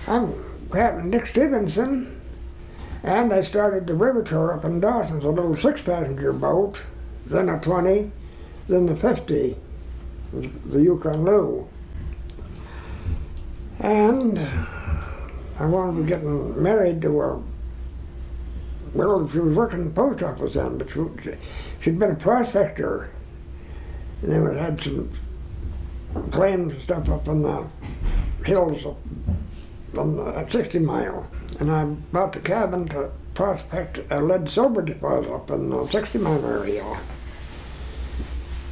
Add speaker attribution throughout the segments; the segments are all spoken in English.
Speaker 1: I'm Captain Dick Stevenson, and I started the river tour up in Dawson, a little 6-passenger boat, then a 20, then the 50, the Yukon Lou. And I wanted to get married to a, well, she was working in the post office then, but she'd been a prospector. And they had some claims and stuff up in the hills on the 60 Mile. And I bought the cabin to prospect a lead silver deposit up in the 60 Mile area.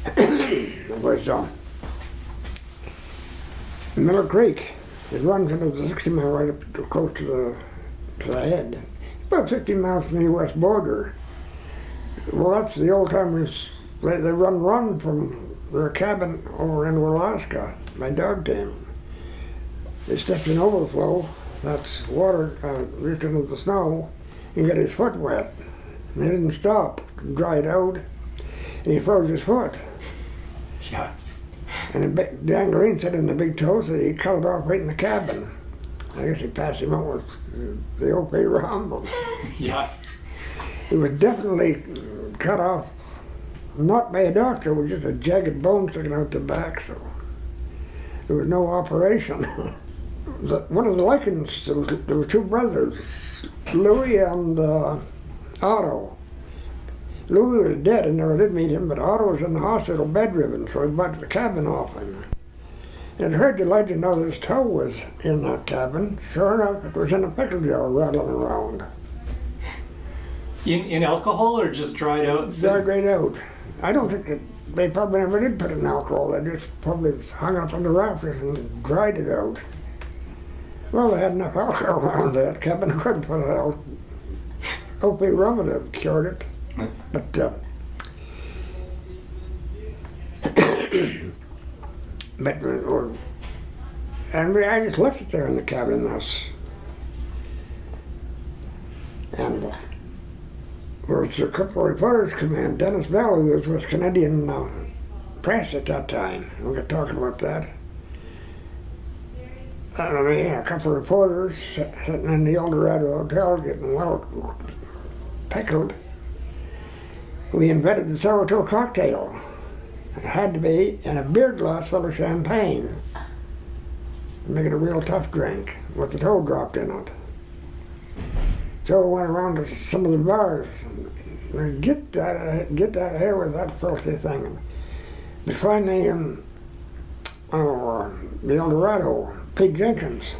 Speaker 1: It was Miller Creek. It runs into the 60 Mile right up close to the head. It's about 50 miles from the U.S. border. Well, that's the old timers. They run from their cabin over into Alaska by dog team. They stepped in overflow. That's water reached into the snow. He got his foot wet. And they didn't stop. Dried out. And he froze his foot.
Speaker 2: Yeah.
Speaker 1: And the gangrene set in the big toe, so he cut it off right in the cabin. I guess he passed him out with the OP rum.
Speaker 2: Yeah.
Speaker 1: It was definitely cut off, not by a doctor, it was just a jagged bone sticking out the back, so there was no operation. One of the Lycans, there were two brothers, Louis and Otto. Louis was dead, and never did meet him, but Otto was in the hospital bedridden, so he bought the cabin off him. And heard the legend now that his toe was in that cabin. Sure enough, it was in a pickle jar rattling around.
Speaker 2: In alcohol or just dried out?
Speaker 1: Dried out. I don't think they probably never did put it in alcohol. They just probably hung it up on the rafters and dried it out. Well, they had enough alcohol around that cabin. They couldn't put it out. OP rum would have cured it. But and I just left it there in the cabin house. And there was a couple of reporters come in. Dennis Bell, who was with Canadian press at that time. We got talking about that. I mean, a couple of reporters sitting in the Eldorado Hotel getting well pickled. We invented the Sourtoe Cocktail. It had to be in a beer glass full of champagne. Make it a real tough drink with the toe dropped in it. So we went around to some of the bars and get out of here with that filthy thing. But finally, the Eldorado, Pete Jenkins,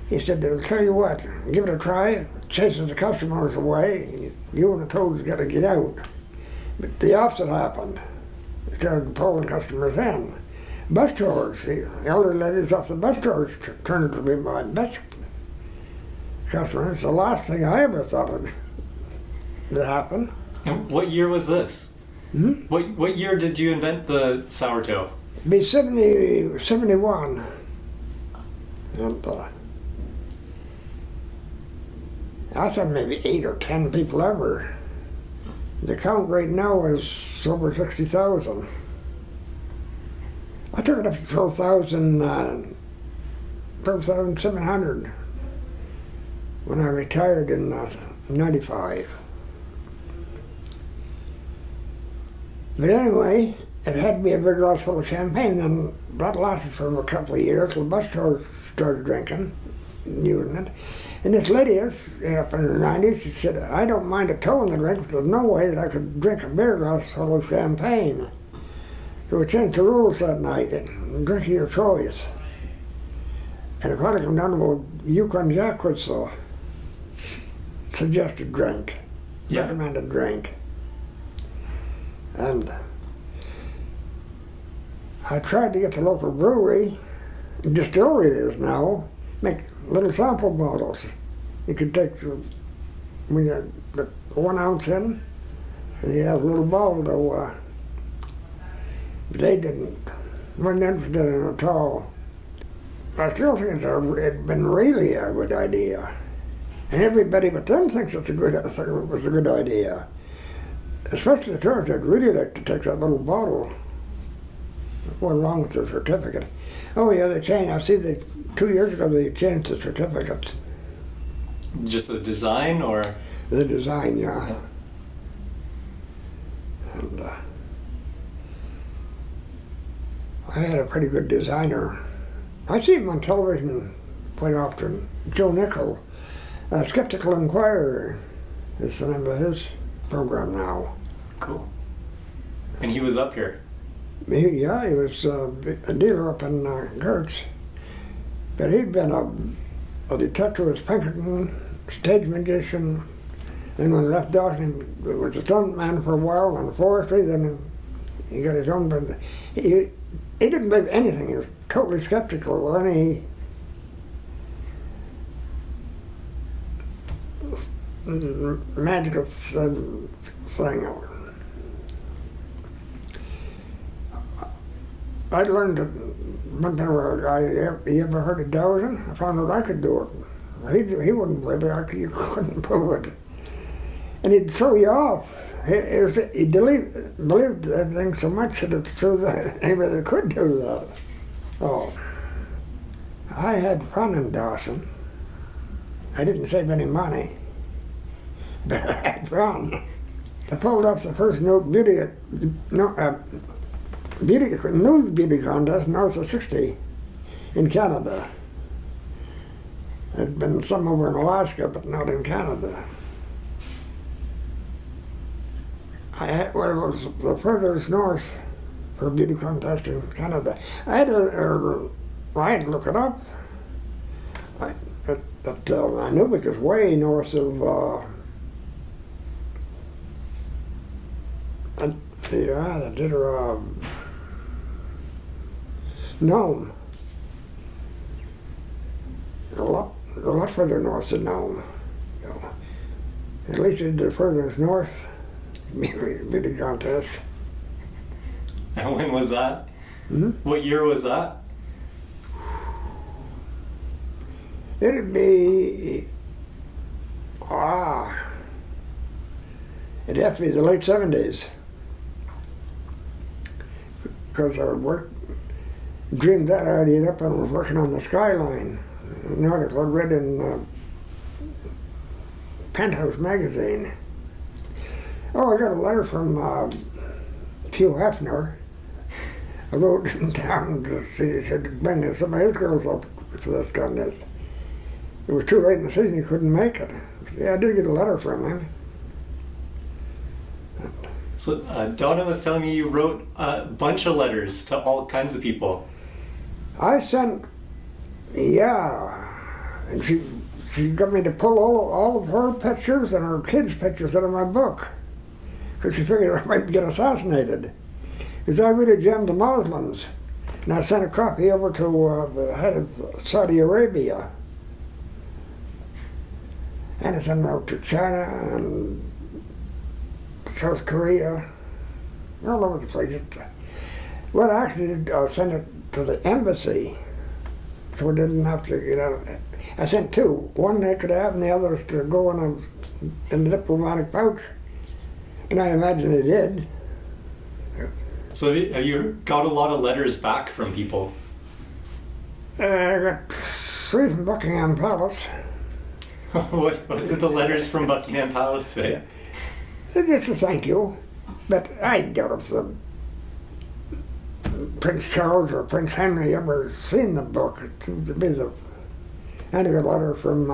Speaker 1: he said, "I'll tell you what, give it a try. Chases the customers away. You and the toads got to get out." But the opposite happened. They started pulling customers in. Bus tours, the elder ladies off the bus tours turned into be my best customers. It's the last thing I ever thought would happen.
Speaker 2: And what year was this? What year did you invent the Sourtoe?
Speaker 1: It'd be 71. And I thought maybe 8 or 10 people ever. The count right now is over 60,000. I took it up to 12,700 when I retired in 95. But anyway, it had to be a big glass full of champagne, and that lasted for a couple of years till the bus tours started drinking, using it. And this lady, up in her 90s, she said, "I don't mind a toe in the drink, but there's no way that I could drink a beer glass full of champagne." So we changed the rules that night, and drink of your choice. And it probably come down to a Yukon Jack was the suggested drink, recommended drink. And I tried to get the local brewery, distillery it is now, make little sample bottles. You could take when you put 1 ounce in, and you have a little bottle to. They weren't interested in it at all. I still think it's been really a good idea, and everybody but them thinks it was a good idea. Especially the tourists, I'd really like to take that little bottle, go along with their certificate. Oh yeah, they changed. I see they 2 years ago they changed the certificates.
Speaker 2: Just the design, or
Speaker 1: The design, yeah.
Speaker 2: yeah.
Speaker 1: And I had a pretty good designer. I see him on television quite often. Joe Nickel, Skeptical Inquirer is the name of his program now.
Speaker 2: Cool. And he was up here.
Speaker 1: He was a dealer up in Gertz. But he'd been a detective with Pinkerton, stage magician, then when he left Dawson, he was a stuntman for a while on forestry, then he got his own, but he didn't believe anything. He was totally skeptical of any magical thing. I learned that one time a guy, you ever heard of dowsing? I found out I could do it. He wouldn't believe it, you couldn't prove it. And he'd throw you off. He believed everything so much that it's so that anybody could do that. Oh, I had fun in Dawson. I didn't save any money, but I had fun. I pulled off the first news beauty contest north of 60 in Canada. There'd been some over in Alaska, but not in Canada. It was the furthest north for a beauty contest in Canada. I had to look it up. I knew it was way north of they did Nome. A lot further north than Nome. So, at least it did the furthest north beauty contest.
Speaker 2: And when was that?
Speaker 1: Hmm?
Speaker 2: What year was that?
Speaker 1: It'd be it'd have to be the late 70s. Because I dreamed that idea up and was working on the skyline. An article I read in Penthouse magazine. Oh, I got a letter from Hugh Hefner. I wrote him down to see, he said, bring some of his girls up for this contest. It was too late in the season, he couldn't make it. Yeah, I did get a letter from him.
Speaker 2: So Donna was telling me you wrote a bunch of letters to all kinds of people.
Speaker 1: I sent, and she got me to pull all of her pictures and her kids' pictures out of my book, because she figured I might get assassinated. Because I really jammed the Muslims, and I sent a copy over to the head of Saudi Arabia, and I sent it out to China and South Korea, all over the place. Well, I actually did send it to the embassy, so it didn't have to, I sent two. One they could have, and the others to go in the diplomatic pouch. And I imagine they did.
Speaker 2: So have you got a lot of letters back from people?
Speaker 1: I got 3 from Buckingham Palace.
Speaker 2: What did the letters from Buckingham Palace say?
Speaker 1: Yeah. It's a thank you, but I doubt if the Prince Charles or Prince Henry ever seen the book. It seemed to be the. And I got a letter from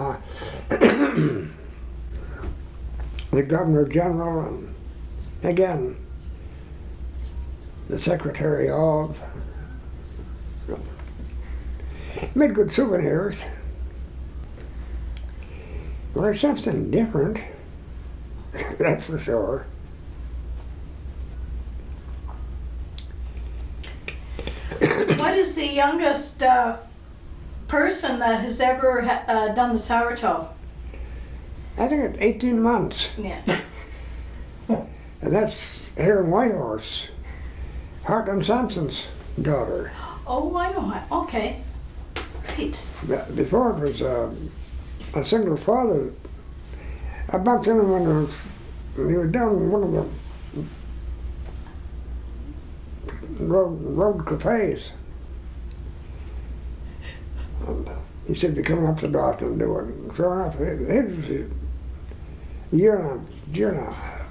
Speaker 1: the Governor General, and again the Secretary of. Made good souvenirs. Well, there's something different. That's for sure.
Speaker 3: What is the youngest person that has ever done the Sourtoe?
Speaker 1: I think it's 18 months.
Speaker 3: Yeah.
Speaker 1: And that's here in Whitehorse. Hartland Sampson's daughter.
Speaker 3: Oh, I know her. Okay. Right.
Speaker 1: Before it was a single father. I bumped into him when he was down one of the road cafes. And he said, be coming up to Dawson and do it. And sure enough, it was a year and a half.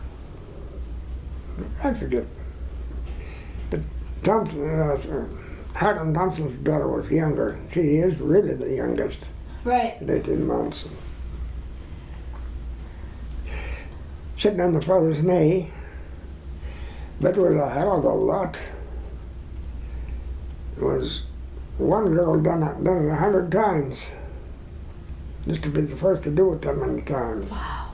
Speaker 1: I forget. But Thompson, Harlan Thompson's daughter was younger. She is really the youngest.
Speaker 3: Right.
Speaker 1: At 18 months. Sitting on the father's knee, but there was a hell of a lot. There was one girl done it 100 times, just to be the first to do it that many times.
Speaker 3: Wow.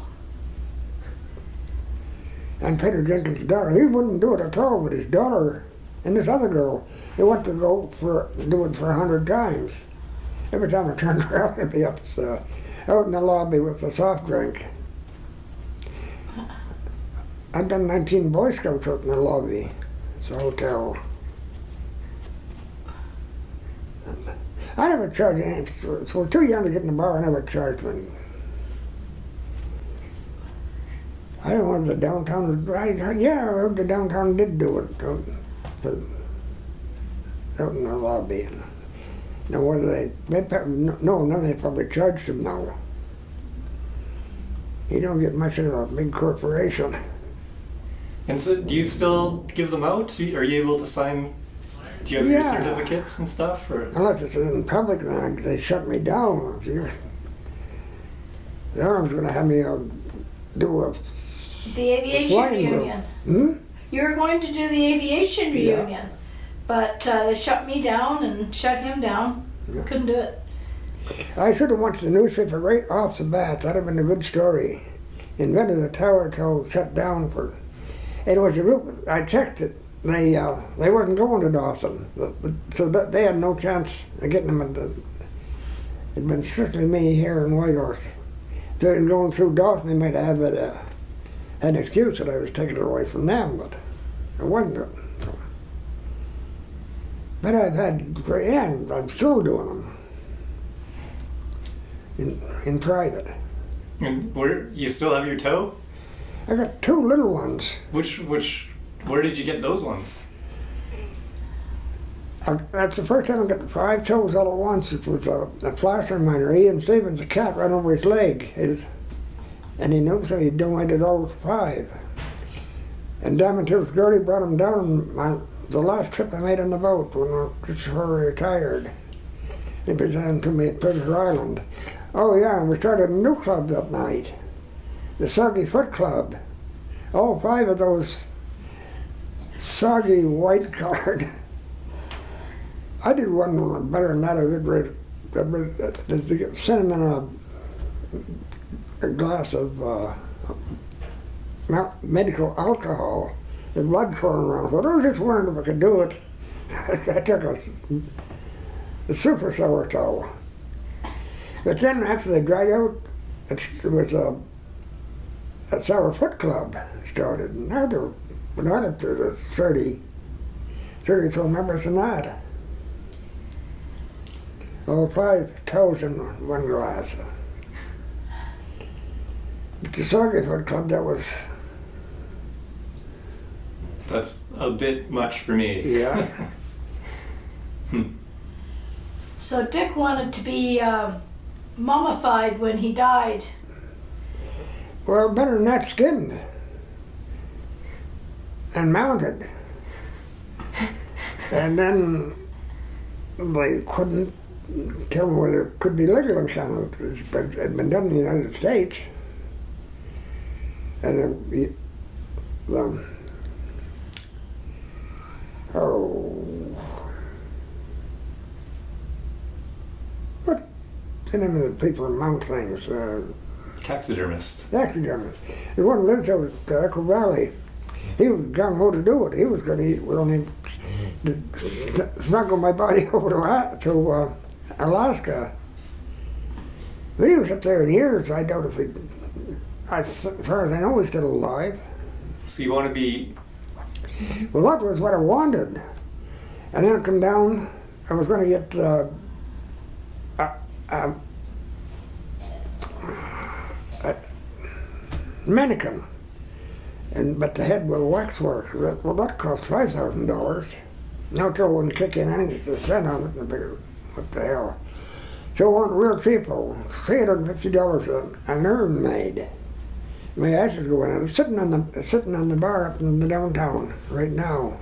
Speaker 1: And Peter Jenkins' daughter, he wouldn't do it at all, but his daughter and this other girl, they went to do it for 100 times. Every time I turned around, they'd be out in the lobby with a soft drink. I've done 19 Boy Scouts out in the lobby. It's a hotel. And I never charged any. So we're too young to get in the bar. I never charged them. I don't know if the downtown. I heard the downtown did do it out in the lobby. And now whether none they probably charged them now. You don't get much of a big corporation.
Speaker 2: And so, do you still give them out? Are you able to sign? Do you have your certificates and stuff? Or?
Speaker 1: Unless it's in public, then they shut me down. The other one's going to have me do
Speaker 3: the aviation reunion.
Speaker 1: Hmm?
Speaker 3: You were going to do the aviation reunion, but they shut me down and shut him down.
Speaker 1: Yeah.
Speaker 3: Couldn't do it.
Speaker 1: I should have went to the newspaper right off the bat. That'd have been a good story. Invented the tower till shut down for. It was a group. I checked it. They wasn't going to Dawson, so they had no chance of getting them. It'd been strictly me here in Whitehorse. If they were going through Dawson, they might have had an excuse that I was taking it away from them, but it wasn't. But I've had, I'm still doing them in private.
Speaker 2: And you still have your toe?
Speaker 1: I got 2 little ones.
Speaker 2: Where did you get those ones?
Speaker 1: That's the first time I got the 5 toes all at once. It was a placer miner. Ian Stevenson, a cat ran over his leg. And he knew, so he donated all 5. And Diamond-Tooth Gertie brought him down the last trip I made on the boat when I just before I retired. He presented them to me at Treasure Island. Oh yeah, and we started a new club that night. The Soggy Foot Club. All 5 of those soggy white-colored. I did one better than that. I did cinnamon a glass of medical alcohol and blood flowing around. But I was just wondering if I could do it. I took a super Sourtoe. But then after they dried out, it was a Sour Foot Club started. And now they're not up to the 30 so members in that. All 5 toes in one glass. But the Soggy Foot Club,
Speaker 2: that's a bit much for me.
Speaker 1: Yeah.
Speaker 3: So Dick wanted to be mummified when he died.
Speaker 1: Well, better than that, skinned and mounted. And then they couldn't tell me whether it could be legal in Canada, but it had been done in the United States. And what's the name of the people that mount things?
Speaker 2: Taxidermist.
Speaker 1: Taxidermist. There's one lives out at Echo Valley. He was gung-ho to do it. He was going to only smuggle my body over to Alaska. But he was up there in years. I doubt if he, as far as I know, he's still alive.
Speaker 2: So you want to be...
Speaker 1: Well, that was what I wanted. And then I come down, I was going to get a mannequin, but the head was waxwork. Well, that cost $5,000. Now till it wouldn't kick in anything to send on it. I figured, what the hell? So on real cheapo, $350 an urn made. My ashes go in it. It's sitting on the bar up in the downtown right now.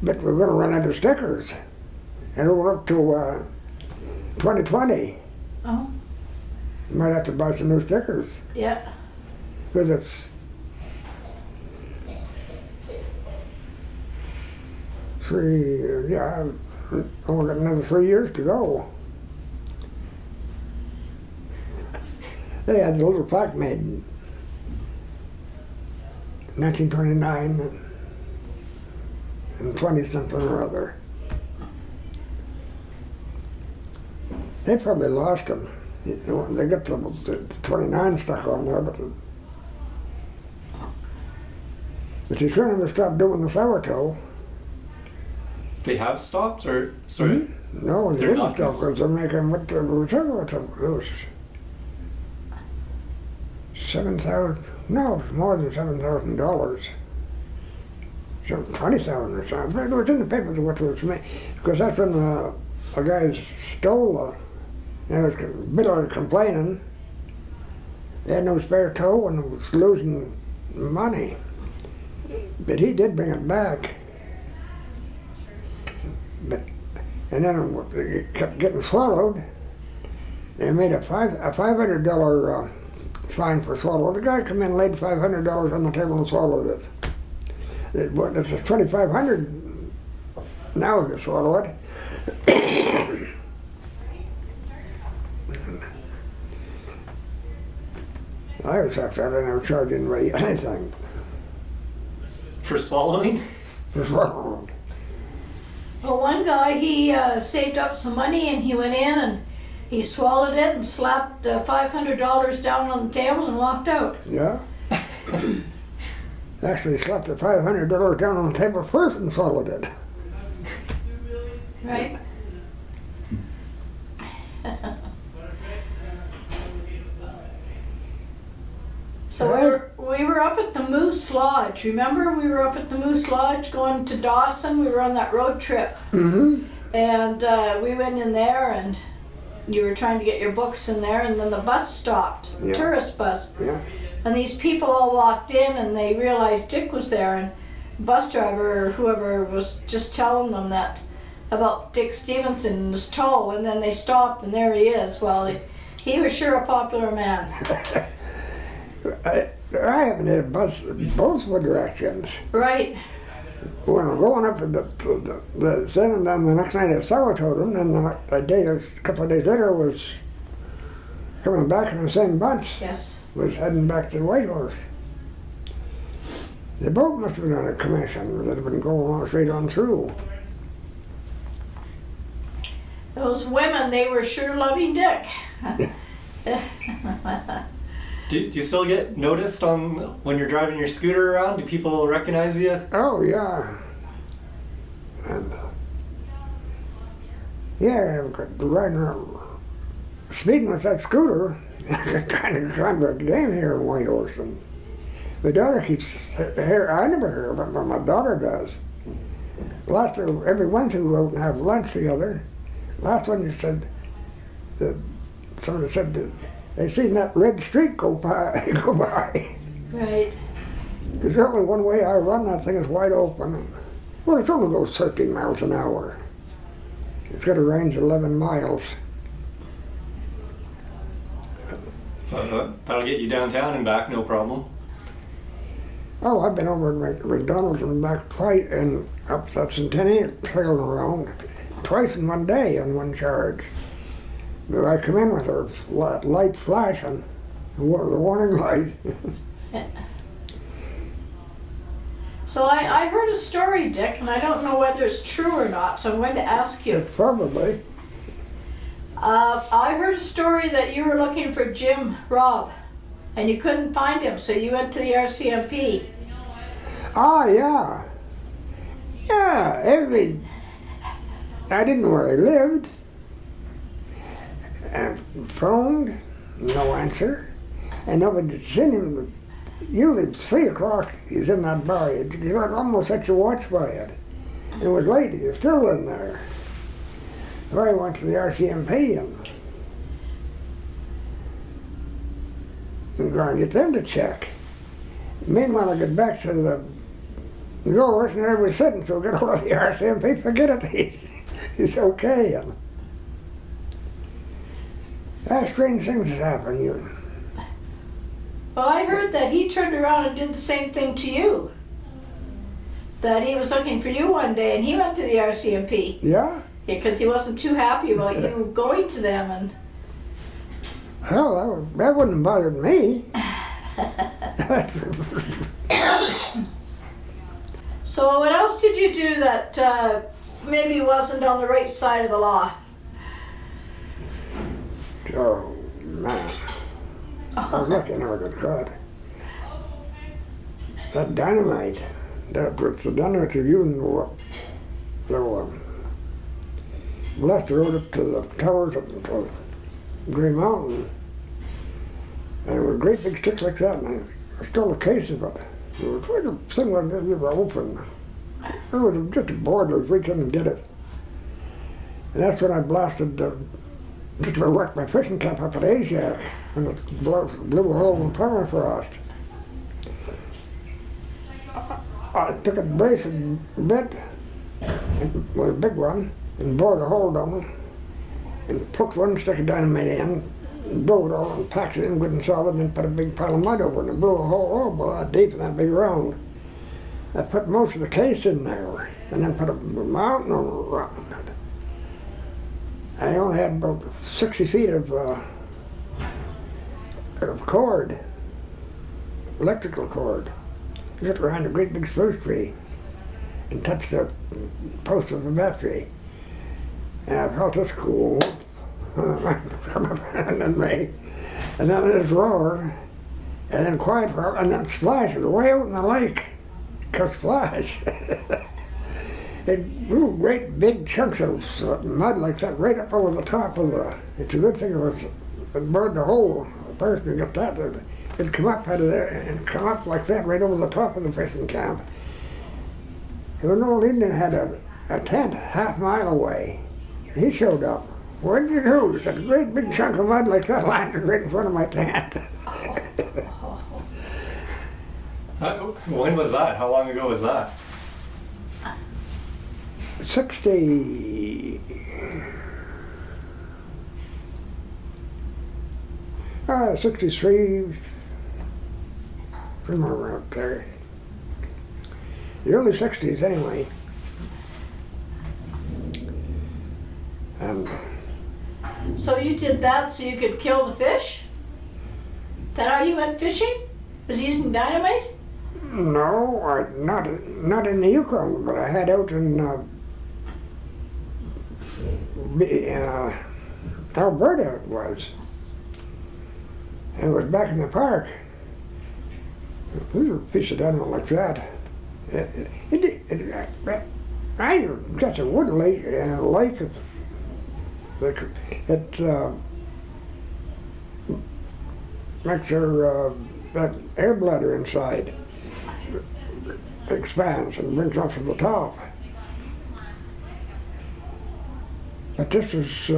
Speaker 1: But we're going to run out of stickers. It'll up to 2020.
Speaker 3: Oh,
Speaker 1: You might have to buy some new stickers
Speaker 3: yeah.
Speaker 1: because it's I've only got another 3 years to go. They had the little plaque made in 1929 and 20-something or other. They probably lost them. You know, they got the 29 stuck on there, but you shouldn't have stopped doing the sourdough.
Speaker 2: They have stopped, or sorry?
Speaker 1: No, they
Speaker 2: They're
Speaker 1: didn't
Speaker 2: not
Speaker 1: stop because they're making what the sourdough was 7,000. No, it was more than $7,000. So 20,000 or something. It was in the papers what it was made because that's when the guys stole. They was bitterly complaining. They had no spare toe and was losing money. But he did bring it back. And then it kept getting swallowed. They made a $500 fine for swallow. The guy come in and laid $500 on the table and swallowed it. It's $2,500 now if you swallow it. I was after that, I never charged anybody anything
Speaker 2: For swallowing?
Speaker 1: for swallowing.
Speaker 3: Well, one guy, he saved up some money and he went in and he swallowed it and slapped $500 down on the table and walked out.
Speaker 1: Yeah. Actually slapped the $500 down on the table first and swallowed it.
Speaker 3: Right? So we were up at the Moose Lodge. Remember, we were up at the Moose Lodge going to Dawson. We were on that road trip.
Speaker 1: Mm-hmm.
Speaker 3: And we went in there and you were trying to get your books in there, and then the bus stopped,
Speaker 1: Yeah.
Speaker 3: tourist bus.
Speaker 1: Yeah.
Speaker 3: And these people all walked in and they realized Dick was there, and the bus driver or whoever was just telling them that about Dick Stevenson's toe, and then they stopped and there he is. Well, he was sure a popular man.
Speaker 1: I haven't had a bus both directions.
Speaker 3: Right.
Speaker 1: When we're going up to the thing, and then the next night I sourdoughed them, and a couple of days later was coming back in the same bunch.
Speaker 3: Yes.
Speaker 1: Was heading back to Whitehorse. They both must have been on a commission that had been going on straight on through.
Speaker 3: Those women, they were sure loving Dick.
Speaker 2: Do you still get noticed on when you're driving your scooter around? Do people recognize you?
Speaker 1: Oh yeah. And yeah, I've got riding around, speeding with that scooter. kind of a game here in Whitehorse. And my daughter keeps here. I never hear about it, but my daughter does. Last every Wednesday we go out and have lunch together. Last one you said that somebody said that they seen that red streak go by.
Speaker 3: Right.
Speaker 1: There's only one way I run. That thing is wide open. Well, it's only goes 13 miles an hour. It's got a range of 11 miles.
Speaker 2: That'll get you downtown and back, no problem.
Speaker 1: Oh, I've been over at McDonald's and back twice, and up that Centennial trailing around twice in one day on one charge. But I come in with her light flashing, the warning light.
Speaker 3: So I heard a story, Dick, and I don't know whether it's true or not, so I'm going to ask you.
Speaker 1: It's probably.
Speaker 3: I heard a story that you were looking for Jim Robb, and you couldn't find him, so you went to the RCMP.
Speaker 1: Ah, yeah. Yeah, I didn't know where he lived. And I phoned, no answer. And nobody had seen him. Usually at 3 o'clock, he's in that bar. You almost set your watch by it. It was late, he was still in there. So I went to the RCMP and going to get them to check. Meanwhile, I get back to the goers and everybody's sitting, so get hold of the RCMP, forget it. He's okay. And that's strange things that happen.
Speaker 3: Well, I heard that he turned around and did the same thing to you. That he was looking for you one day and he went to the RCMP.
Speaker 1: Yeah?
Speaker 3: Because he wasn't too happy about you going to them. And
Speaker 1: Hell, that wouldn't have bothered me.
Speaker 3: So what else did you do that maybe wasn't on the right side of the law?
Speaker 1: Oh, man. I was lucky I never got caught. That dynamite, that was the dynamite of you the blessed the road up to the towers up to Green Mountain. And it was a great big stick like that, and I stole a case of it. It was like a thing like that you were open. It was just a board that was reaching and did it. And that's when I blasted just about wrecked my fishing camp up at Asia, and it blew a hole in the permafrost. I took a brace and bit, and was a big one, and bored a hole down it, and poked one stick of dynamite in, and blew it all and packed it in good and solid, and then put a big pile of mud over it, and blew a hole boy, deep in that big round. I put most of the case in there, and then put a mountain around it. I only had about 60 feet of cord, electrical cord. I got around a great big spruce tree and touched the post of the battery. And I felt this cool come up on me. And then this roar, and then quiet for and then splash. It was way out in the lake. Cut splash. It blew great big chunks of mud like that right up over the top of the. It's a good thing it burned the hole. The person who got that, it'd come up out of there and come up like that right over the top of the fishing camp. There was an old Indian had a tent half mile away. He showed up. What did you do? There's a great big chunk of mud like that landed right in front of my tent.
Speaker 2: When was that? How long ago was that?
Speaker 1: 63, somewhere around there. The early 60s anyway. And
Speaker 3: so you did that so you could kill the fish? That how you went fishing? Was using dynamite?
Speaker 1: no, not in the Yukon, but I had out in Alberta it was. And it was back in the park. There's a piece of animal like that. I got a wood lake and a lake that makes that air bladder inside expands and brings up to the top. But this was,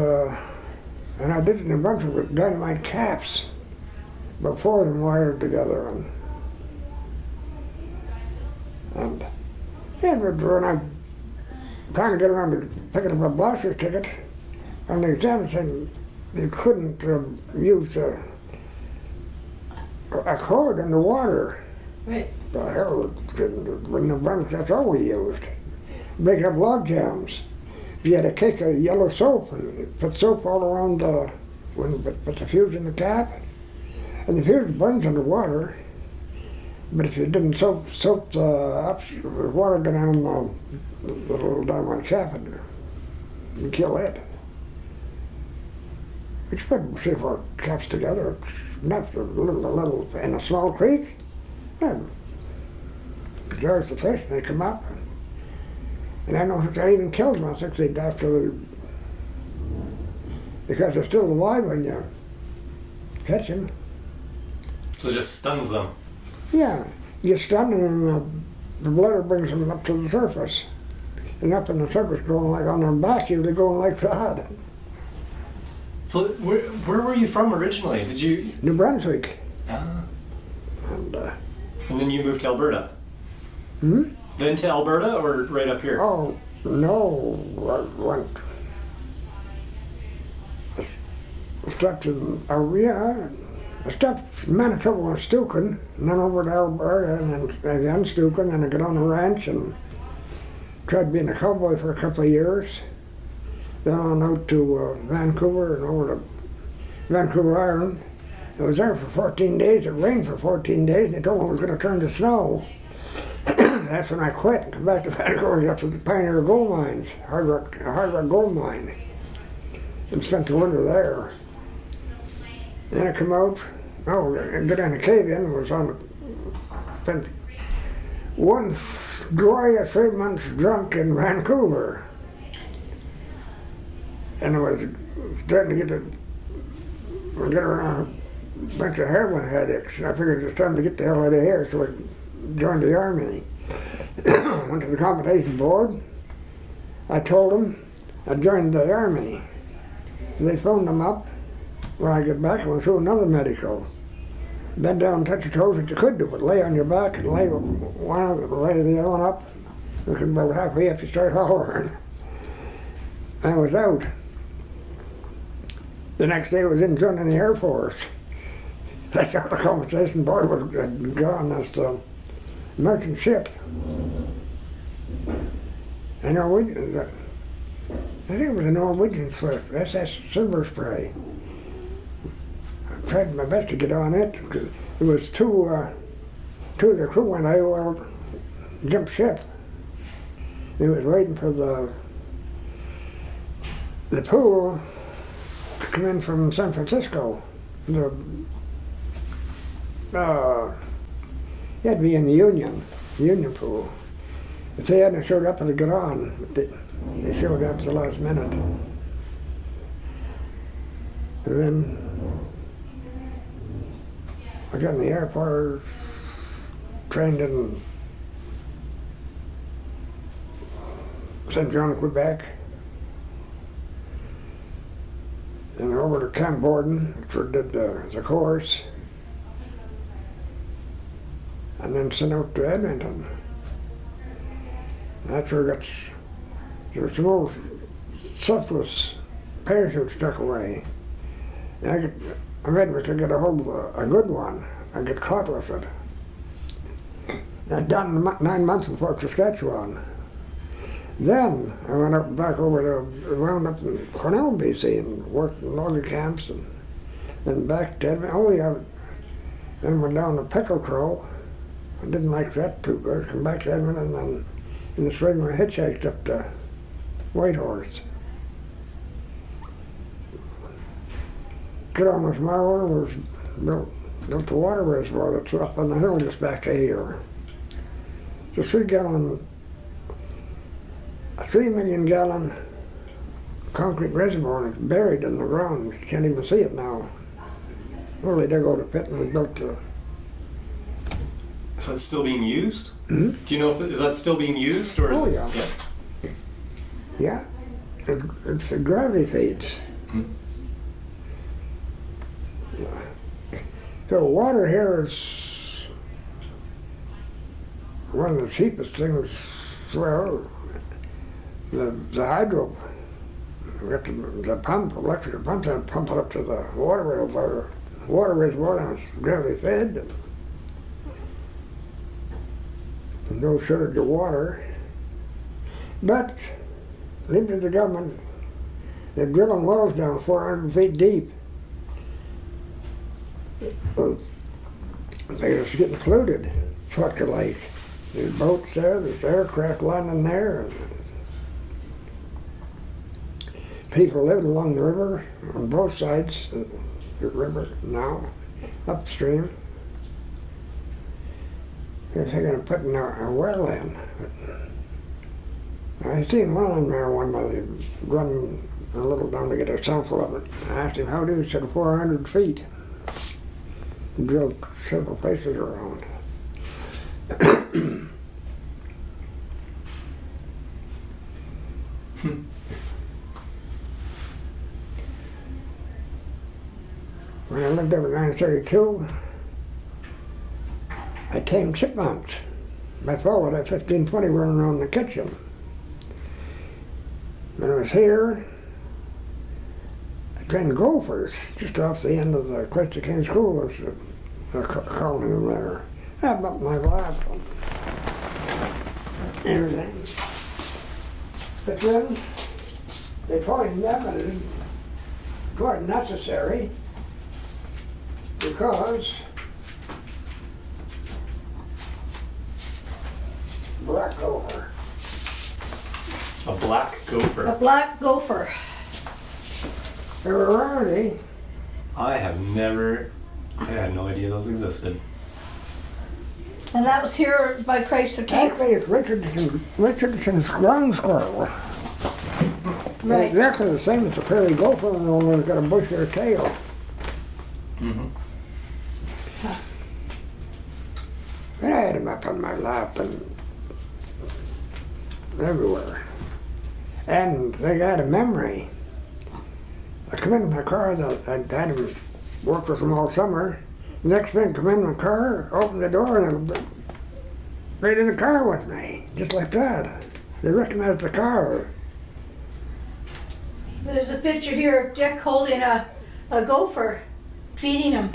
Speaker 1: and I did it in a bunch of dynamite caps, about 4 of them wired together. And but when I finally got around to picking up a blaster's ticket, and the examiner said you couldn't use a cord underwater.
Speaker 3: Right.
Speaker 1: The hell, in New Brunswick, that's all we used. Making up log jams. You had a cake of yellow soap and put soap all around put the fuse in the cap, and the fuse burns underwater. But if you didn't soap the water got down on the little dynamite cap, it'd kill it. We put 3 or 4 caps together, enough a little in a small creek. Yeah, jars of fish, they come up. And I don't think that even kills them. I think they'd have to, because they're still alive when you catch them.
Speaker 2: So it just stuns them.
Speaker 1: Yeah, you get stunned and the blood brings them up to the surface. and up in the surface going like on their back, usually going like that.
Speaker 2: So where were you from originally? Did you?
Speaker 1: New Brunswick.
Speaker 2: Ah.
Speaker 1: And,
Speaker 2: And then you moved to Alberta.
Speaker 1: hmm?
Speaker 2: Then to Alberta or right up here?
Speaker 1: Oh, no, I went. I stopped in, I stopped in Manitoba and Stukin, and then over to Alberta, and then again Stukin, and I got on the ranch and tried being a cowboy for a couple of years. Then on out to Vancouver and over to Vancouver Island. I was there for 14 days. It rained for 14 days, and they told me it was going to turn to snow. That's when I quit and come back to Vancouver and got to the Pioneer Gold Mines, hard rock gold mine, and spent the winter there. Then I come out, got in a cave-in, was spent 1 dry 3 months drunk in Vancouver. And I was starting to get around a bunch of heroin headaches. And I figured it was time to get the hell out of here, so I joined the Army. Went to the compensation board. I told them I joined the Army. So they phoned them up. When I get back, I went through another medical. Bend down and touch your toes, what you could do, but lay on your back and lay one and lay the other one up. Look about halfway up, you start hollering. I was out. The next day I was in joining the Air Force. That's how the compensation board was gone this merchant ship. And Norwegian, I think it was a Norwegian ship, SS Silver Spray. I tried my best to get on it. There was two of the crew when I jumped ship. They was waiting for the pool to come in from San Francisco. You had to be in the Union pool. If they hadn't showed up, I'd got on. But they showed up at the last minute. And then I got in the Air Force, trained in St. John, Quebec, and over to Camp Borden, which did the course, and then sent out to Edmonton. That's where there was some old surplus parachute stuck away. And I read to get a hold of a good one. I get caught with it. I'd done 9 months in Fort Saskatchewan. Then I went back over to, wound up in Cornell, BC, and worked in logger camps, and then back to Edmonton. Oh yeah, then went down to Pickle Crow. I didn't like that too good. Come back to Edmonton, and then in the spring I hitchhiked up to Whitehorse. Get on with my order was built the water reservoir that's up on the hill just back of here. It's a 3 million gallon concrete reservoir, and it's buried in the ground. You can't even see it now. Well, they dug out a pit and we built the.
Speaker 2: Is that still being used?
Speaker 1: Hmm?
Speaker 2: Do you know if is that still being used or is
Speaker 1: Oh
Speaker 2: it?
Speaker 1: yeah. Yeah, it's the gravity feeds.
Speaker 2: Hmm.
Speaker 1: Yeah. So water here is one of the cheapest things. Well, the hydro, we got the pump, electrical pump, and pump it up to the water reservoir, and it's gravity fed. And no shortage of water. But, leave it to the government, they're drilling wells down 400 feet deep. They're just getting polluted. It's what you like. There's boats there, there's aircraft landing there. And people living along the river on both sides of the river now, upstream. They're thinking of putting a well in. I seen one on there one day run a little down to get a sample of it. I asked him how do he said 400 feet. He drilled several places around. when I lived over in 932, I tamed chipmunks. My father had 15, 20 running around the kitchen. When I was here, I trained gophers just off the end of the Quest King School. Was calling them there. I have up my lap and everything. But then they poisoned them, and it wasn't necessary because black gopher.
Speaker 2: A black gopher.
Speaker 3: A black gopher.
Speaker 1: They were a rarity.
Speaker 2: I had no idea those existed.
Speaker 3: And that was here by Christ the King.
Speaker 1: Actually, it's Richardson's ground squirrel.
Speaker 3: Right.
Speaker 1: Exactly the same as a prairie gopher, and only got a bushier tail.
Speaker 2: Mm-hmm.
Speaker 1: And I had him up on my lap and everywhere. And they got a memory. I come in my car, I had him work with them all summer. The next thing, come in my car, open the door, and they're right in the car with me, just like that. They recognized the car.
Speaker 3: There's a picture here of Dick holding a gopher, feeding him.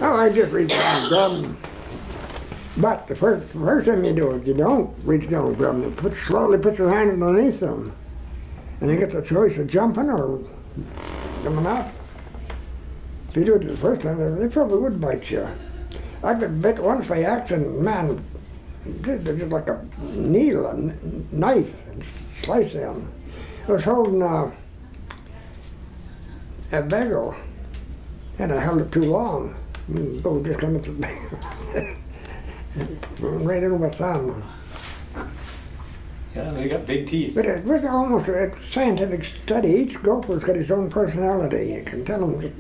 Speaker 1: Oh, I just reach down and grab them. But the first thing you do is you don't reach down and grab them. You slowly put your hand underneath them. And you get the choice of jumping or coming up. If you do it the first time, they probably would bite you. I got bit once by accident, man, just like a needle, a knife, and slice them. I was holding a bagel, and I held it too long. Oh, just come at the bagel. Right in my thumb.
Speaker 2: Yeah, they got big teeth.
Speaker 1: But it was almost a scientific study. Each gopher's got its own personality. You can tell them it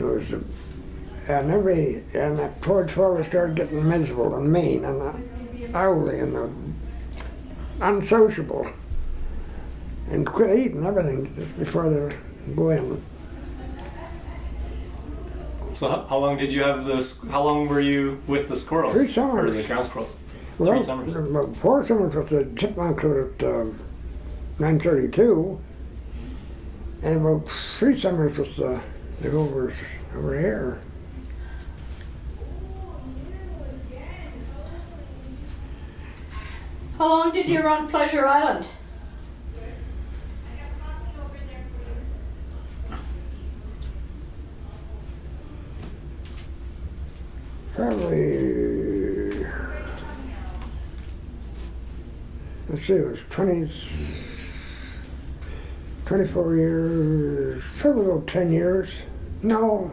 Speaker 1: was, and towards fall they started getting miserable and mean and owly and unsociable and quit eating everything just before they go in.
Speaker 2: So how long did you have this? How long were you with the squirrels?
Speaker 1: 3 summers.
Speaker 2: Or the ground squirrels?
Speaker 1: Well,
Speaker 2: 3 summers.
Speaker 1: About 4 summers with the chipmunks out at 932, and about 3 summers with the gophers over here.
Speaker 3: How long did you run Pleasure Island?
Speaker 1: Probably, let's see, it was 24 years, probably about 10 years. No,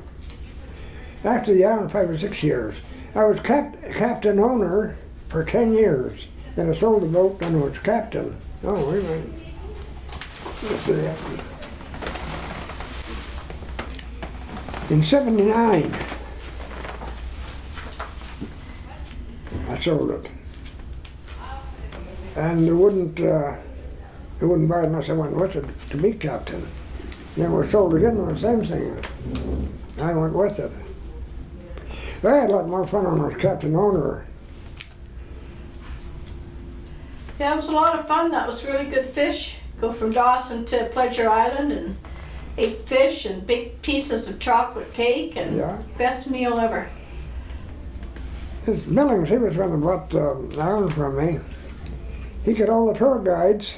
Speaker 1: after the island, 5 or 6 years. I was captain owner for 10 years. Then I sold the boat and I was captain. Oh, wait a minute. Let's see that. In '79, I sold it. And they wouldn't buy it unless I went with it to be captain. Then we sold again on the same thing. I went with it. But I had a lot more fun when I was captain owner.
Speaker 3: Yeah, it was a lot of fun. That was really good fish. Go from Dawson to Pleasure Island and ate fish and big pieces of chocolate cake and best meal ever.
Speaker 1: This Billings, he was the one that bought the island from me. He got all the tour guides,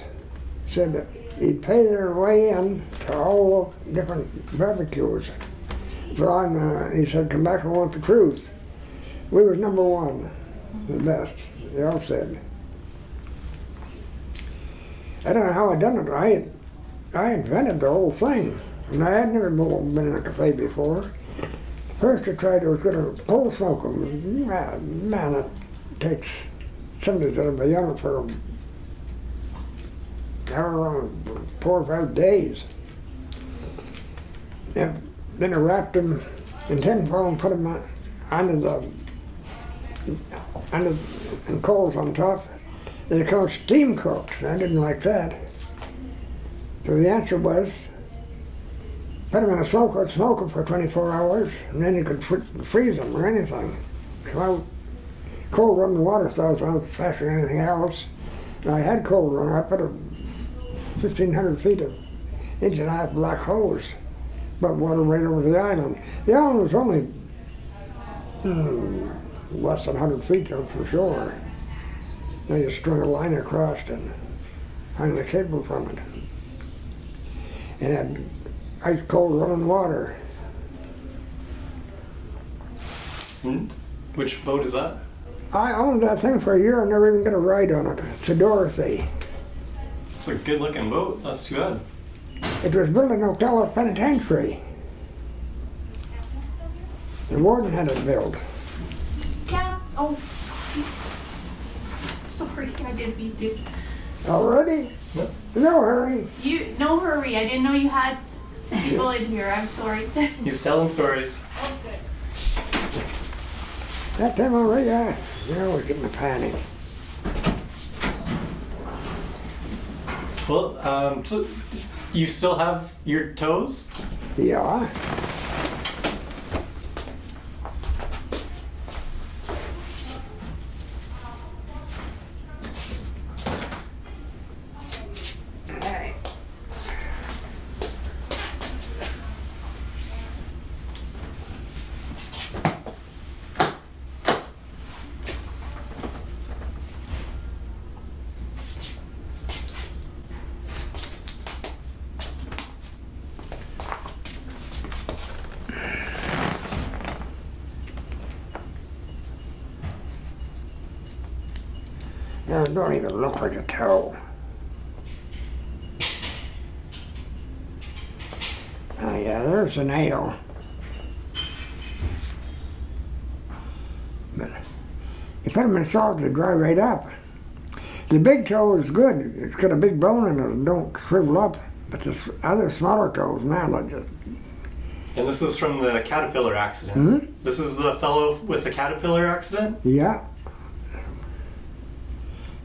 Speaker 1: said that he'd pay their way in to all the different barbecues. So he said, come back, I want the truth. We was number 1, the best, they all said. I don't know how I done it. I invented the whole thing. And I had never been in a cafe before. First I tried, I was going to pole smoke them. Man, it takes somebody that'll be on it for however long, 4 or 5 days. And then I wrapped them in tinfoil and put them under and coals on top. They come steam cooked. I didn't like that. So the answer was, put them in a smoker, smoke them for 24 hours, and then you could freeze them or anything. So cold run water thaws out faster than anything else. And I had cold run. I put a 1,500 feet of inch and a half black hose, but water right over the island. The island was only less than 100 feet though for sure. Then you strung a line across and hung the cable from it. And had ice cold running water.
Speaker 2: And which boat is that?
Speaker 1: I owned that thing for a year and never even got a ride on it. It's a Dorothy.
Speaker 2: It's a good looking boat. That's too bad.
Speaker 1: It was built in Ocala Penitentiary. The warden had it built.
Speaker 4: Yeah. Oh, sorry. I didn't mean to.
Speaker 1: Already?
Speaker 2: Yep.
Speaker 1: No hurry.
Speaker 4: No hurry. I didn't know you had people in here. I'm sorry.
Speaker 2: He's telling stories.
Speaker 4: Okay.
Speaker 1: That time already, I was getting a panic.
Speaker 2: Well, so you still have your toes?
Speaker 1: Yeah. Now, it don't even look like a toe. Oh yeah, there's a nail. But you put them in salt, they dry right up. The big toe is good. It's got a big bone in it, it don't shrivel up. But the other smaller toes, man, they just...
Speaker 2: And this is from the caterpillar accident.
Speaker 1: Hmm?
Speaker 2: This is the fellow with the caterpillar accident?
Speaker 1: Yeah.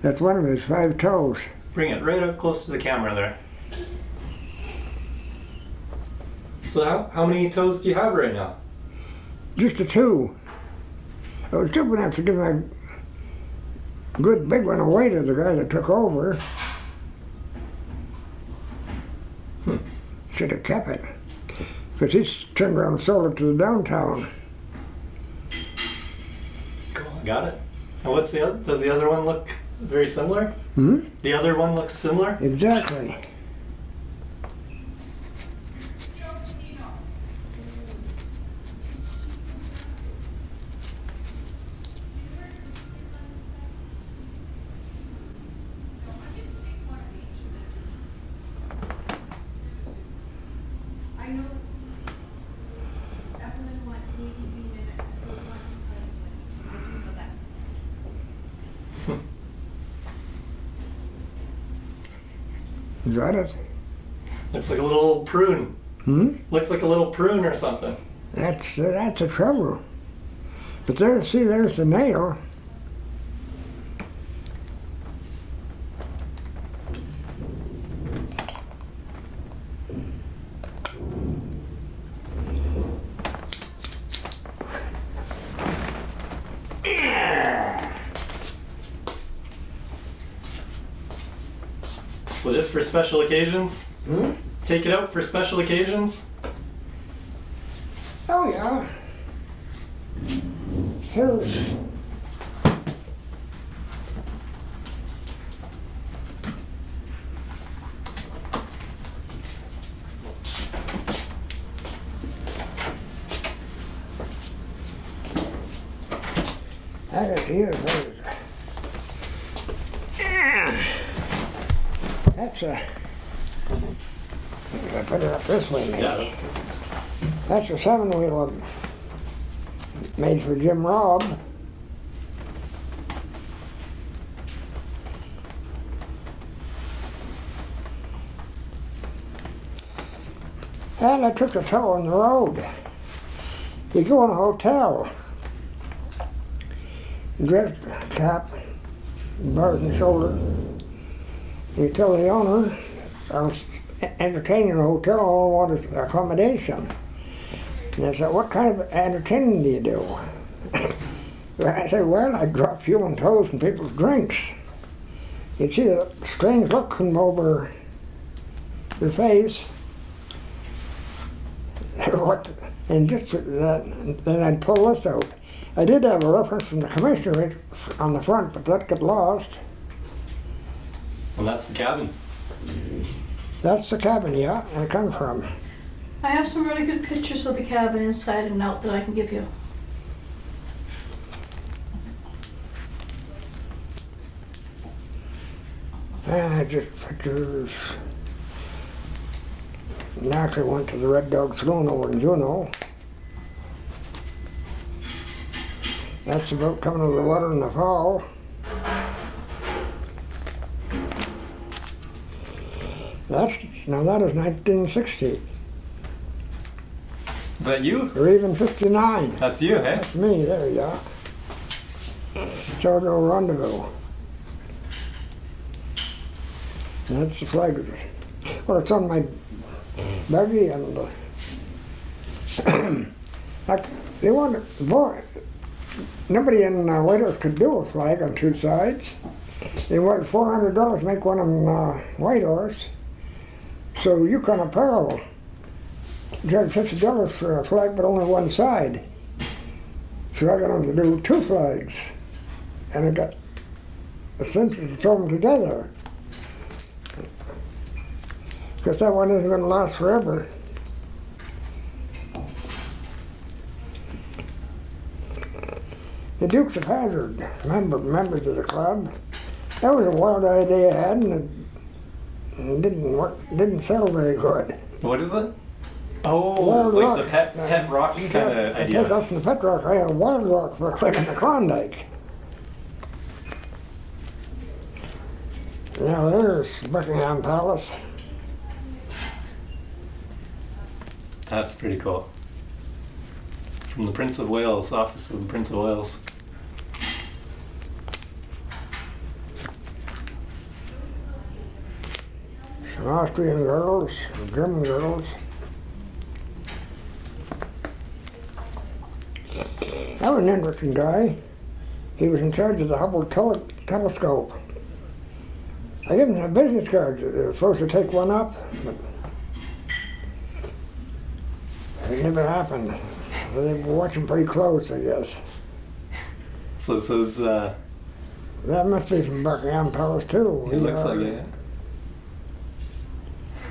Speaker 1: That's one of his 5 toes.
Speaker 2: Bring it right up close to the camera there. So how many toes do you have right now?
Speaker 1: Just a 2. I was still gonna have to give my good big one away to the guy that took over. Should have kept it. Because he's turned around and sold it to the downtown.
Speaker 2: Cool, got it. And what's the other, does the other one look very similar?
Speaker 1: Hmm?
Speaker 2: The other one looks similar?
Speaker 1: Exactly. Is that it?
Speaker 2: It's like a little prune.
Speaker 1: Hmm?
Speaker 2: Looks like a little prune or something.
Speaker 1: That's the trouble. But there, see, there's the nail.
Speaker 2: So just for special occasions?
Speaker 1: Hmm?
Speaker 2: Take it out for special occasions?
Speaker 1: Oh, yeah. Here's... I got here. That's a... I put it up this way, maybe.
Speaker 2: Yeah, that's good.
Speaker 1: That's a 7-wheel made for Jim Robb. And I took a tow on the road. You go in a hotel, dress cap, bars in the shoulder. You tell the owner, I'll entertain in a hotel, all I want is accommodation. And they said, what kind of entertaining do you do? I said, well, I drop human toes in people's drinks. You'd see a strange look come over their face. And just that, then I'd pull this out. I did have a reference from the commissioner on the front, but that got lost.
Speaker 2: And that's the cabin.
Speaker 1: That's the cabin, yeah, and it comes from.
Speaker 3: I have some really good pictures of the cabin inside and out that I can give you.
Speaker 1: Just pictures. Naturally went to the Red Dog Saloon over in Juneau. That's the boat coming out of the water in the fall. Now that is 1960,
Speaker 2: Is that you?
Speaker 1: or even 59.
Speaker 2: That's you, hey?
Speaker 1: That's me, there you are. Sourtoe Rendezvous. And that's the flag. Well, it's on my buggy, and they wanted, boy, nobody in Whitehorse could do a flag on two sides. They wanted $400 to make one on Whitehorse. So Yukon Apparel charged $50 for a flag, but only one side. So I got them to do two flags, and I got the Simpsons to throw them together. Because that one isn't going to last forever. The Dukes of Hazzard, members of the club. That was a wild idea I had, and it didn't sell very good.
Speaker 2: What is it? Oh,
Speaker 1: Wild
Speaker 2: like
Speaker 1: rock.
Speaker 2: the pet rock kind of
Speaker 1: I take
Speaker 2: idea.
Speaker 1: off from the pet rock. I have wild rock for climbing the Klondike. Now there's Buckingham Palace.
Speaker 2: That's pretty cool. From the Prince of Wales, office of the Prince of Wales.
Speaker 1: Some Austrian girls, some German girls. That was an interesting guy. He was in charge of the Hubble telescope. I gave him a business card. They were supposed to take one up, but it never happened. They were watching pretty close, I guess.
Speaker 2: So this is,
Speaker 1: That must be from Buckingham Palace too.
Speaker 2: it looks like it.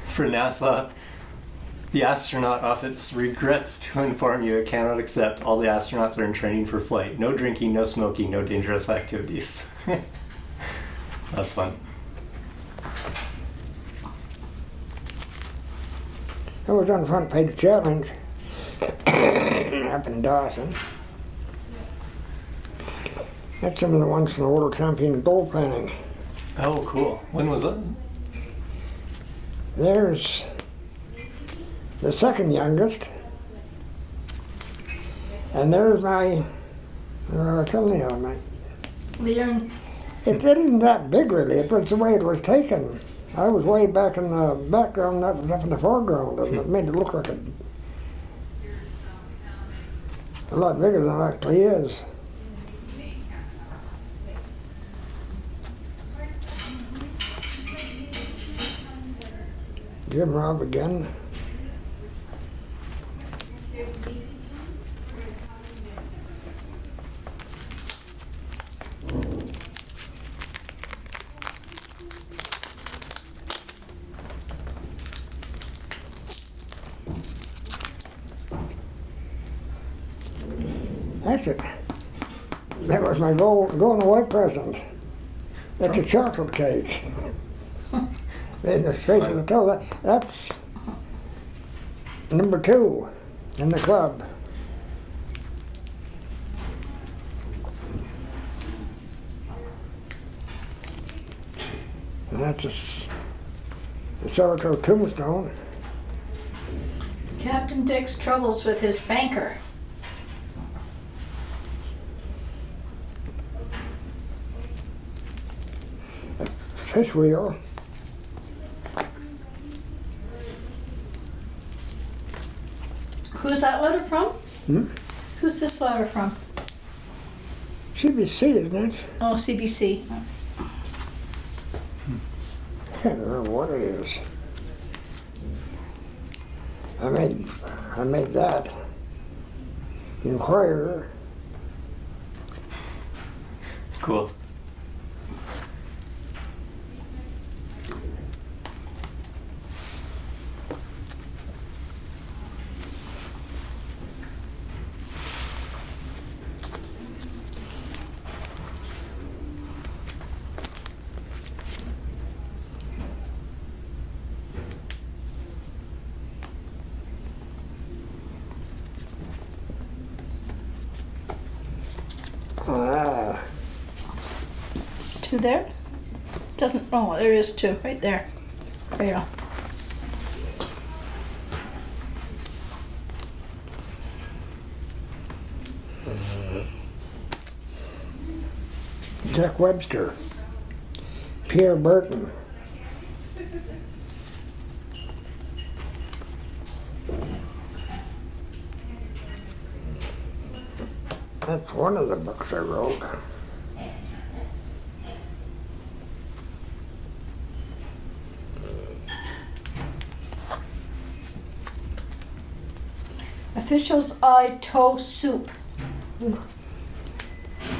Speaker 2: For NASA, the astronaut office regrets to inform you it cannot accept all the astronauts are in training for flight. No drinking, no smoking, no dangerous activities. That's fun.
Speaker 1: It was on the front page challenge up in Dawson. That's some of the ones from the World Champion gold panning.
Speaker 2: Oh, cool. When was it?
Speaker 1: There's the second youngest, and there's my, telling you, it isn't that big really, it was the way it was taken. I was way back in the background, that was up in the foreground, and it made it look like a lot bigger than it actually is. Jim Robb again. That's it. That was my going away present. That's a chocolate cake. Made it straight to the toe. That's number 2 in the club. And that's the Sourtoe tombstone.
Speaker 3: Captain Dick's troubles with his banker.
Speaker 1: fish wheel.
Speaker 3: Who's that letter from?
Speaker 1: Hmm?
Speaker 3: Who's this letter from?
Speaker 1: CBC, isn't it?
Speaker 3: Oh, CBC.
Speaker 1: I can't remember what it is. I made that. Inquirer.
Speaker 2: Cool.
Speaker 1: Ah,
Speaker 3: Two there? Doesn't, oh, there is two, right there. There you go.
Speaker 1: Jack Webster. Pierre Burton. That's one of the books I wrote.
Speaker 3: Official's Eye Toe Soup.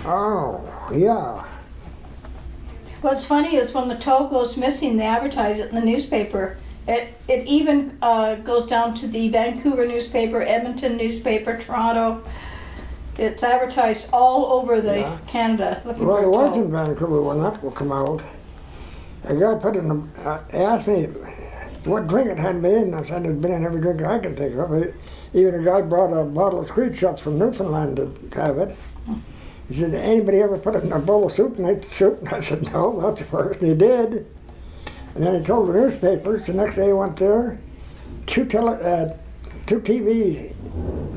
Speaker 1: Oh, yeah.
Speaker 3: What's funny is when the toe goes missing, they advertise it in the newspaper. It even goes down to the Vancouver newspaper, Edmonton newspaper, Toronto. It's advertised all over the Canada. Looking
Speaker 1: Well,
Speaker 3: for
Speaker 1: I
Speaker 3: a
Speaker 1: was
Speaker 3: toe.
Speaker 1: in Vancouver when that will come out. A guy put in he asked me what drink it had been in. I said it'd been in every drink I could think of. Even a guy brought a bottle of Screech up from Newfoundland to have it. He said, anybody ever put it in a bowl of soup and ate the soup? And I said, no, that's the first. And he did. And then he told the newspapers. The next day he went there. Two TV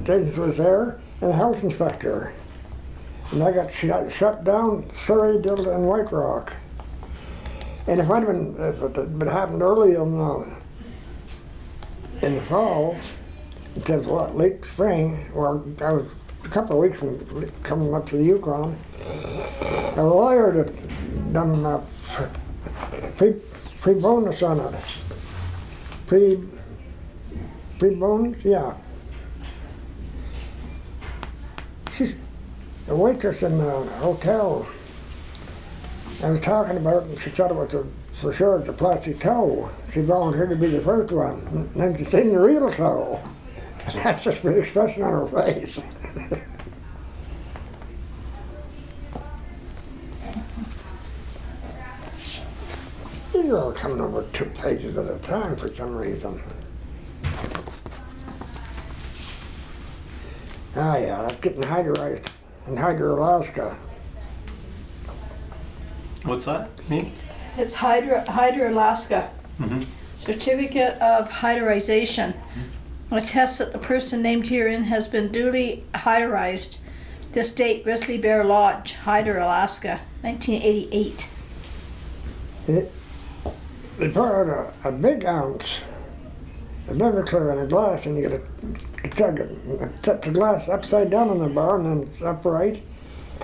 Speaker 1: stations was there, and a health inspector. And I got shut down, Surrey, Dilton, and White Rock. And if it had happened early in the fall, it says late spring, well, I was a couple of weeks from coming up to the Yukon. A lawyer had done pre-bonus on it. Pre-bonus, yeah. She's a waitress in the hotel. I was talking about it, and she thought it was for sure it's a plastic toe. She volunteered to be the first one. And then she seen the real toe. And that's just the expression on her face. These are all coming over 2 pages at a time for some reason. Ah, yeah, that's getting hydroized in Hydro, Alaska.
Speaker 2: What's that mean?
Speaker 3: It's Hydro Alaska.
Speaker 2: Mm-hmm.
Speaker 3: Certificate of Hydrization. Attests that the person named herein has been duly hydrized. This date, Grizzly Bear Lodge, Hydro, Alaska, 1988.
Speaker 1: They pour out a big ounce of Everclear in a glass, and you get a jug and set the glass upside down on the bar, and then it's upright,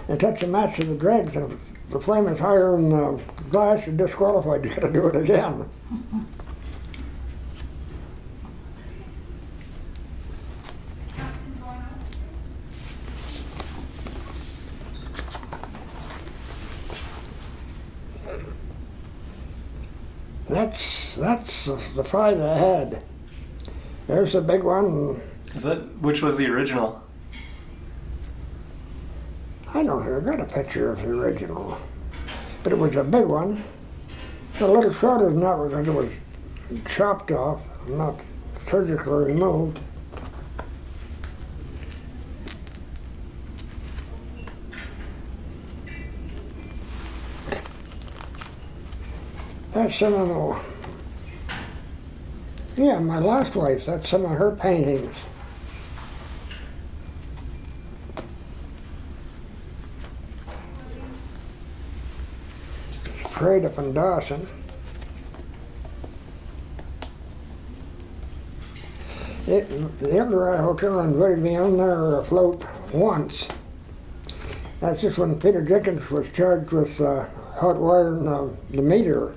Speaker 1: and touch a match to the dregs, and if the flame is higher than the glass, you're disqualified. You got to do it again. That's the 5 I had. There's a big one.
Speaker 2: Is that which was the original?
Speaker 1: I don't know. I got a picture of the original, but it was a big one. A little shorter than that because it was chopped off, not surgically removed. That's some of my last wife. That's some of her paintings. parade up in Dawson. The Eldorado Hotel invited me on their float once. That's just when Peter Jenkins was charged with hot wiring the meter.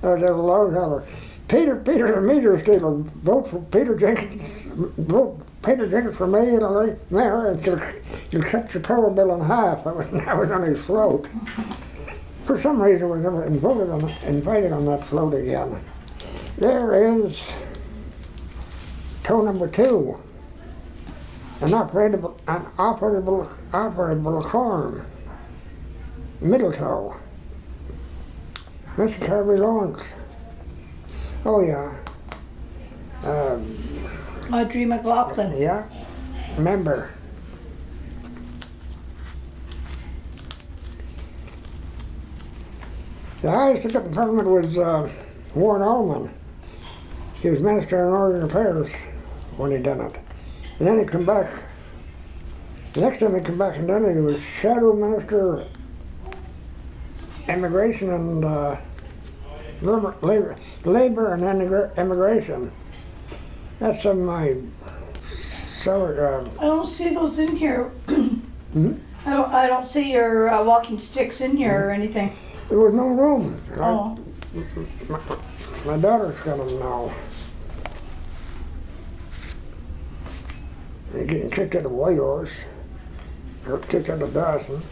Speaker 1: There was a loud holler, Peter, the meter stealer, vote for Peter Jenkins, vote Peter Jenkins for mayor, and you'll cut your power bill in half. That was on his float. For some reason, we never invited on that float again. There is toe number 2, an operable corn, middle toe. Mr. Kirby Lawrence. Oh yeah.
Speaker 3: Audrey McLaughlin.
Speaker 1: Yeah, member. The highest that got in Parliament was Warren Allman. He was Minister of Northern Affairs when he done it. And then he come back. The next time he come back and done it, he was Shadow Minister of Immigration and Labor and Immigration. That's some of my sour.
Speaker 3: I don't see those in here. I don't see your walking sticks in here or anything.
Speaker 1: There was no room.
Speaker 3: Oh.
Speaker 1: My daughter's got them now. They're getting kicked out of Whitehorse. Got kicked out of Dawson.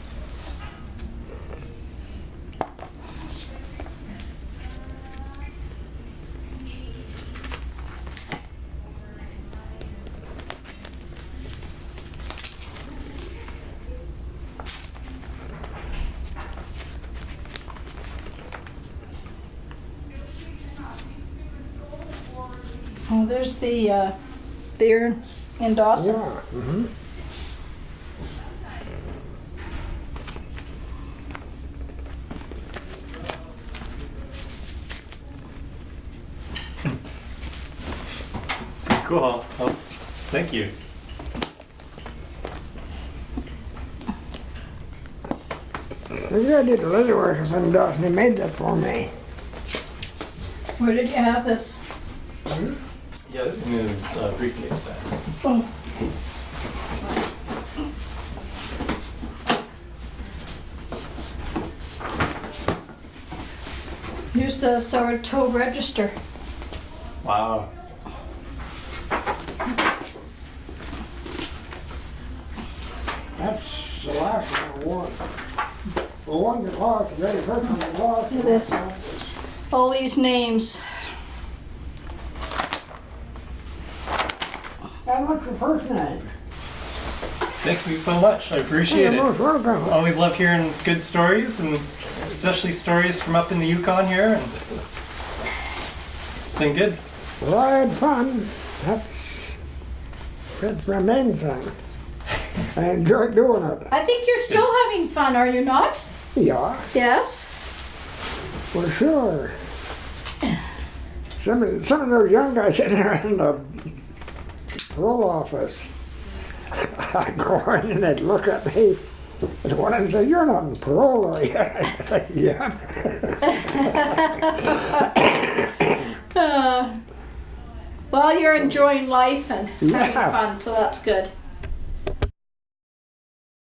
Speaker 3: Oh, there's the urn in Dawson.
Speaker 1: Yeah. Mm-hmm.
Speaker 2: Cool. Oh, thank you.
Speaker 1: The guy did the leather work up in Dawson. He made that for me.
Speaker 3: Where did you have this?
Speaker 2: Yeah, in his briefcase.
Speaker 3: Oh. Here's the Sourtoe register.
Speaker 2: Wow.
Speaker 1: That's the last one I won. The one that lost, the very first one that lost.
Speaker 3: Look at this. All these names.
Speaker 1: And what's your first name?
Speaker 2: Thank you so much. I appreciate
Speaker 1: You're
Speaker 2: it.
Speaker 1: most welcome.
Speaker 2: Always love hearing good stories, and especially stories from up in the Yukon here. And it's been good.
Speaker 1: Well, I had fun. That's my main thing. I enjoyed doing it.
Speaker 3: I think you're still having fun, are you not?
Speaker 1: Yeah,
Speaker 3: Yes.
Speaker 1: for sure. Some of those young guys in there in the parole office, I go in and they'd look at me, and one of them said, "You're not in parole, are you?" I said, "Yeah."
Speaker 3: Well, you're enjoying life and having
Speaker 1: Yeah.
Speaker 3: fun, so that's good.